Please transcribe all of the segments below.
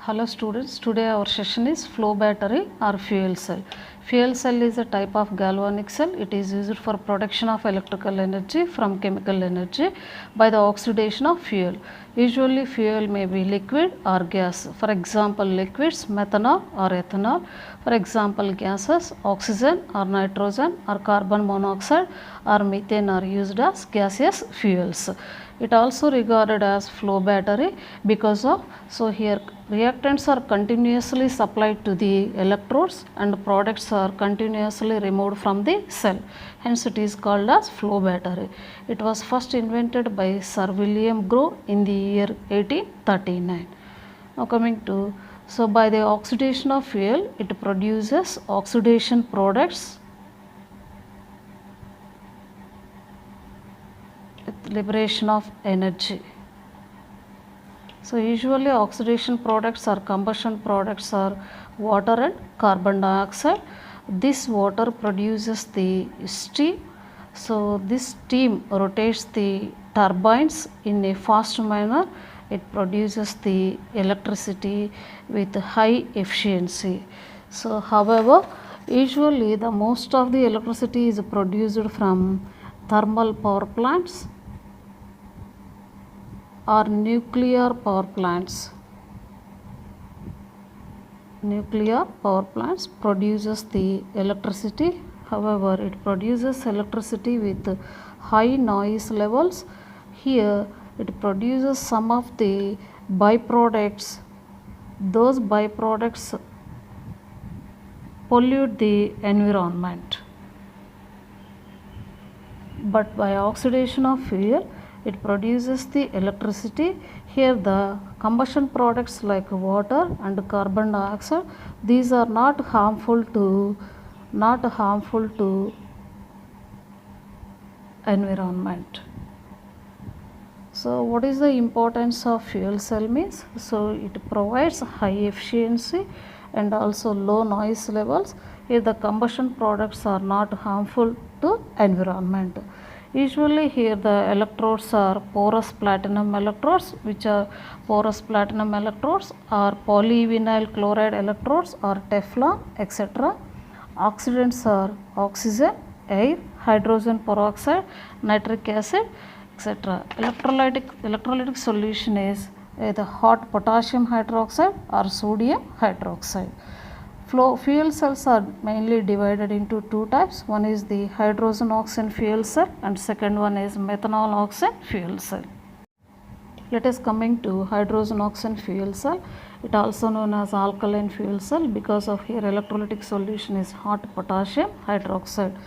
Hello students, today our session is flow battery or fuel cell. Fuel cell is a type of galvanic cell. It is used for production of electrical energy from chemical energy by the oxidation of fuel. Usually fuel may be liquid or gas. For example, liquids methanol or ethanol. For example, gases oxygen or nitrogen or carbon monoxide or methane are used as gaseous fuels. It also regarded as flow battery because of here reactants are continuously supplied to the electrodes and products are continuously removed from the cell. Hence it is called as flow battery. It was first invented by Sir William Grove in the year 1839. Now coming to, by the oxidation of fuel it produces oxidation products with liberation of energy. So usually oxidation products or combustion products are water and carbon dioxide. This water produces the steam. So this steam rotates the turbines in a fast manner. It produces the electricity with high efficiency. So however, usually the most of the electricity is produced from thermal power plants or nuclear power plants. Nuclear power plants produces the electricity. However, it produces electricity with high noise levels. Here it produces some of the byproducts. Those byproducts pollute the environment. But by oxidation of fuel it produces the electricity. Here the combustion products like water and carbon dioxide, these are not harmful to environment. So what is the importance of fuel cell means? So it provides high efficiency and also low noise levels. Here the combustion products are not harmful to environment. Usually here the electrodes are porous platinum electrodes, which are porous platinum electrodes or polyvinyl chloride electrodes or Teflon, etc. Oxidants are oxygen, air, hydrogen peroxide, nitric acid, etc. Electrolytic solution is either hot potassium hydroxide or sodium hydroxide. Fuel cells are mainly divided into two types. One is the hydrogen oxide fuel cell and second one is methanol oxide fuel cell. Let us coming to hydrogen oxide fuel cell. It also known as alkaline fuel cell because of here electrolytic solution is hot potassium hydroxide.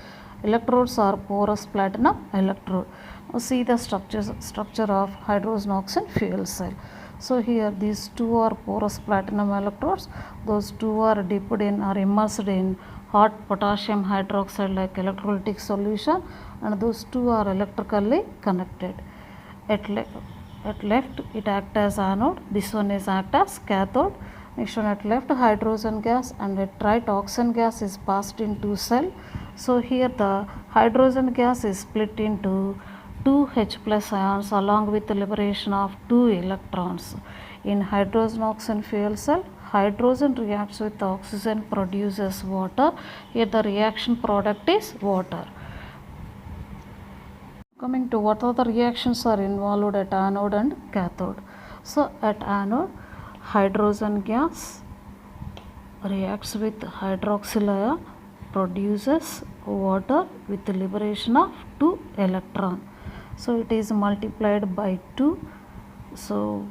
Electrodes are porous platinum electrode. Now see the structure of hydrogen oxide fuel cell. So here these two are porous platinum electrodes. Those two are dipped in or immersed in hot potassium hydroxide like electrolytic solution, and those two are electrically connected. At left it acts as anode, this one is act as cathode. Next one at left hydrogen gas and at right oxygen gas is passed into cell. So here the hydrogen gas is split into 2 H plus ions along with the liberation of 2 electrons. In hydrogen oxide fuel cell, hydrogen reacts with oxygen, produces water. Here the reaction product is water. Coming to what other reactions are involved at anode and cathode. So at anode, hydrogen gas reacts with hydroxyl ion, produces water with the liberation of 2 electrons. So it is multiplied by 2. So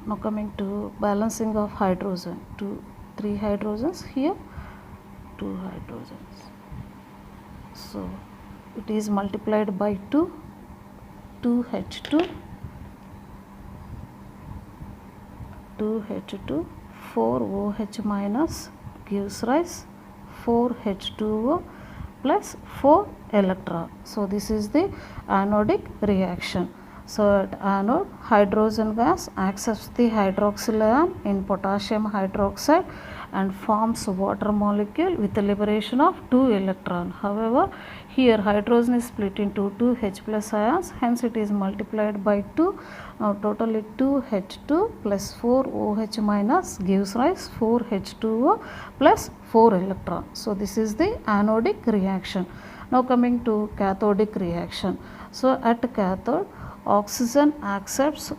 now coming to balancing of hydrogen, 3 hydrogens here, 2 hydrogens. So it is multiplied by 2, 2H2, 2H2, 4OH minus gives rise 4H2O plus 4 electron. So this is the anodic reaction. So at anode, hydrogen gas accepts the hydroxyl ion in potassium hydroxide and forms water molecule with the liberation of 2 electron. However, here hydrogen is split into 2 H plus ions, hence it is multiplied by 2. Now totally 2 H2 plus 4 OH minus gives rise 4 H2O plus 4 electron. So this is the anodic reaction. Now coming to cathodic reaction. So at cathode, oxygen accepts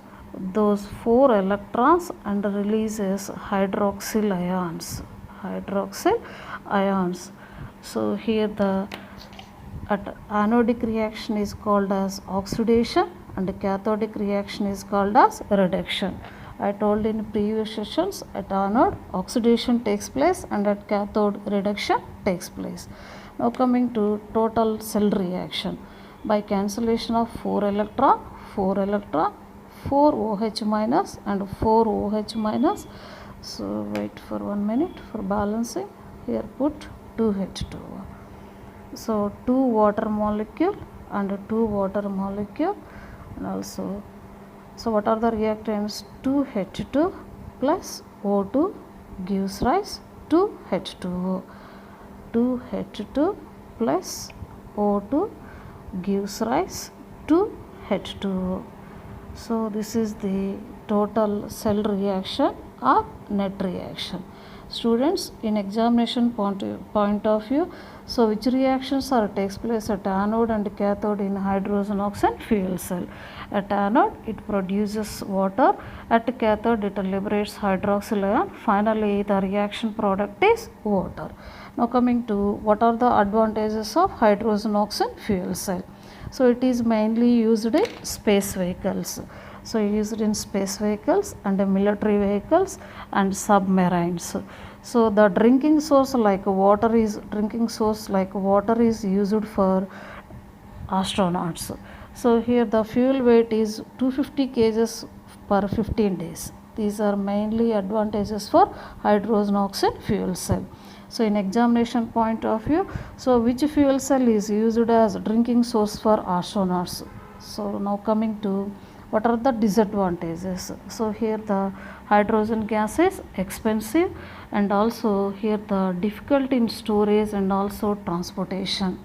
those 4 electrons and releases hydroxyl ions. Hydroxyl ions. So here the anodic reaction is called as oxidation and cathodic reaction is called as reduction. I told in previous sessions, at anode oxidation takes place and at cathode reduction takes place. Now coming to total cell reaction. By cancellation of 4 electron, 4 OH minus and 4 OH minus. So wait for 1 minute for balancing. Here put 2 H2O. So 2 water molecule and 2 water molecule, and also, so what are the reactants? 2 H2 plus O2 gives rise to H2O. 2 H2 plus O2 gives rise to H2O. So this is the total cell reaction or net reaction. Students, in examination point of view, so which reactions are takes place at anode and cathode in hydrogen oxide fuel cell? At anode it produces water, at cathode it liberates hydroxyl ion, finally the reaction product is water. Now coming to what are the advantages of hydrogen oxide fuel cell? So it is mainly used in space vehicles. So used in space vehicles and military vehicles and submarines. So the drinking source like water is used for astronauts. So here the fuel weight is 250 kgs per 15 days. These are mainly advantages for hydrogen oxide fuel cell. So in examination point of view, so which fuel cell is used as drinking source for astronauts? So now coming to what are the disadvantages? So here the hydrogen gas is expensive and also here the difficulty in storage and also transportation.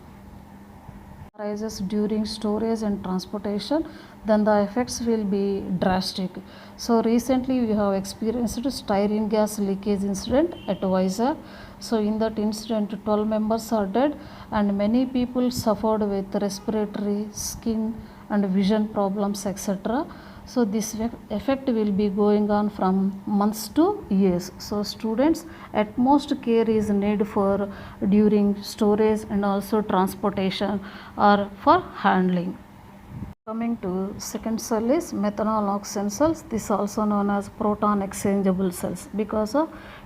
Arises during storage and transportation, then the effects will be drastic. So recently we have experienced styrene gas leakage incident at Vizag. So in that incident 12 members are dead and many people suffered with respiratory, skin and vision problems, etc. So this effect will be going on from months to years. So students, utmost care is needed for during storage and also transportation or for handling. Coming to second cell is methanol oxidation cells. This also known as proton exchangeable cells because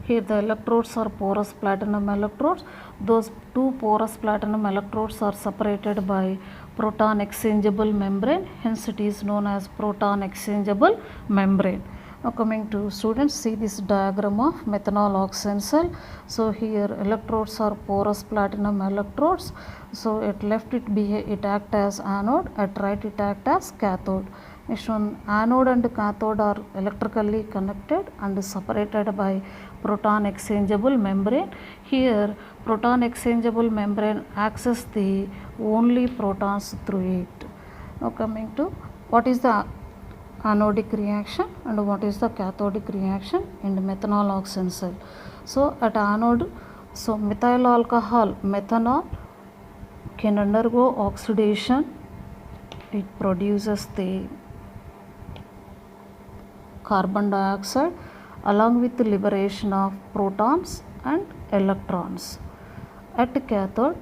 here the electrodes are porous platinum electrodes. Those two porous platinum electrodes are separated by proton exchangeable membrane, hence it is known as proton exchangeable membrane. Now coming to students, see this diagram of methanol oxidation cell. So here electrodes are porous platinum electrodes. So at left it act as anode, at right it act as cathode. Next one, anode and cathode are electrically connected and separated by proton exchangeable membrane. Here proton exchangeable membrane access the only protons through it. Now coming to what is the anodic reaction and what is the cathodic reaction in the methanol oxidation cell. So at anode, so methyl alcohol methanol can undergo oxidation. It produces the carbon dioxide along with the liberation of protons and electrons. At cathode,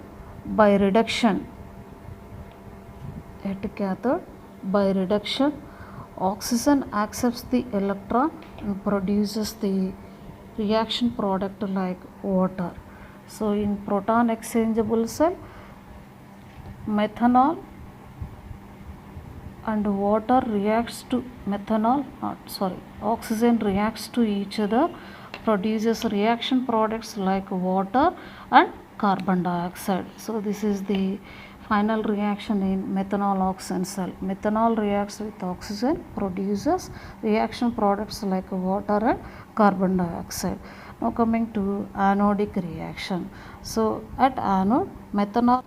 by reduction, oxygen accepts the electron and produces the reaction product like water. So in proton exchangeable cell, methanol and water reacts to oxygen reacts to each other, produces reaction products like water and carbon dioxide. So this is the final reaction in methanol oxidation cell. Methanol reacts with oxygen, produces reaction products like water and carbon dioxide. Now coming to anodic reaction. So at anode, methanol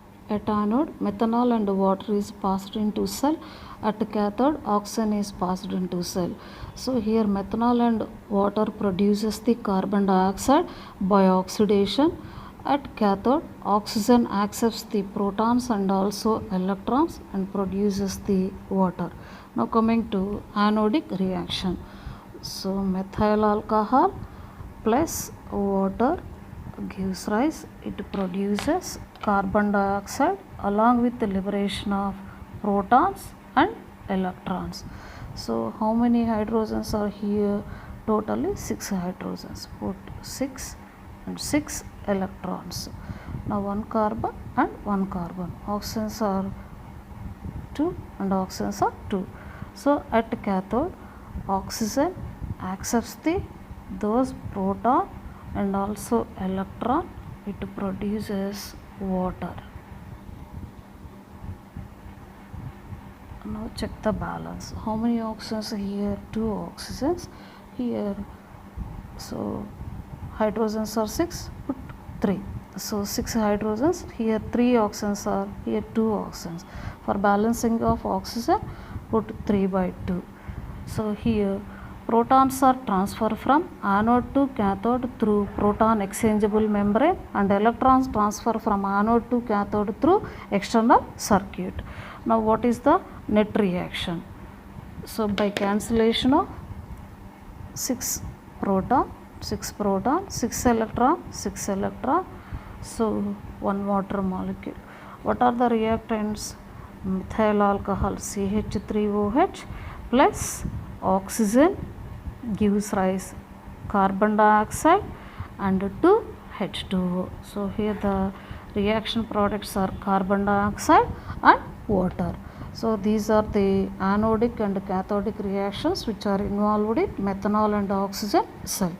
and water is passed into cell. At cathode, oxygen is passed into cell. So here methanol and water produces the carbon dioxide by oxidation. At cathode, oxygen accepts the protons and also electrons and produces the water. Now coming to anodic reaction. So methyl alcohol plus water gives rise, it produces carbon dioxide along with the liberation of protons and electrons. So how many hydrogens are here? Totally 6 hydrogens. Put 6 and 6 electrons. Now one carbon and one carbon. Oxygens are 2 and oxygens are 2. So at cathode, oxygen accepts those proton and also electron, it produces water. Now check the balance. How many oxygens here? 2 oxygens here. So hydrogens are 6, put 3. So 6 hydrogens, here 3 oxygens are, here 2 oxygens. For balancing of oxygen, put 3 by 2. So here protons are transferred from anode to cathode through proton exchangeable membrane and electrons transfer from anode to cathode through external circuit. Now what is the net reaction? So by cancellation of 6 proton, 6 electron, 6 electron, so 1 water molecule. What are the reactants? Methyl alcohol CH3OH plus oxygen gives rise carbon dioxide and to H2O. So here the reaction products are carbon dioxide and water. So these are the anodic and cathodic reactions which are involved in methanol and oxygen cell.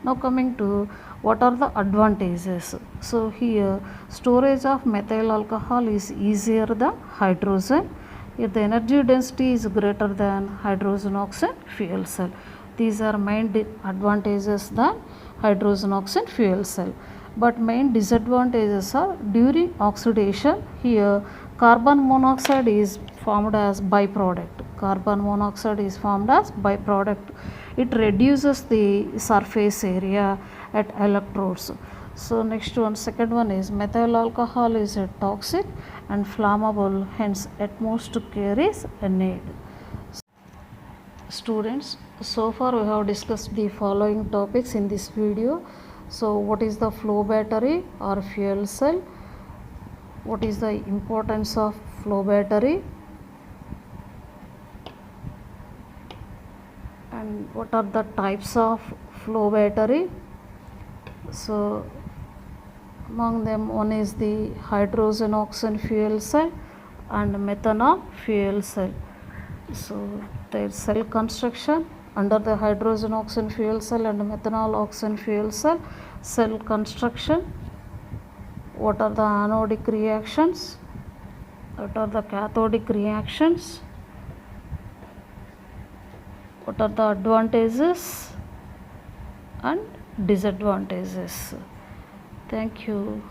Now coming to what are the advantages. So here storage of methyl alcohol is easier than hydrogen. Here the energy density is greater than hydrogen oxygen fuel cell. These are main advantages than hydrogen oxygen fuel cell. But main disadvantages are during oxidation, here carbon monoxide is formed as byproduct. Carbon monoxide is formed as byproduct. It reduces the surface area at electrodes. So next one, second one is methyl alcohol is a toxic and flammable, hence at most care is need. Students, so far we have discussed the following topics in this video. So what is the flow battery or fuel cell? What is the importance of flow battery? And what are the types of flow battery? So among them, one is the hydrogen oxygen fuel cell and methanol fuel cell. So their cell construction under the hydrogen oxygen fuel cell and methanol oxygen fuel cell construction. What are the anodic reactions? What are the cathodic reactions? What are the advantages and disadvantages? Thank you.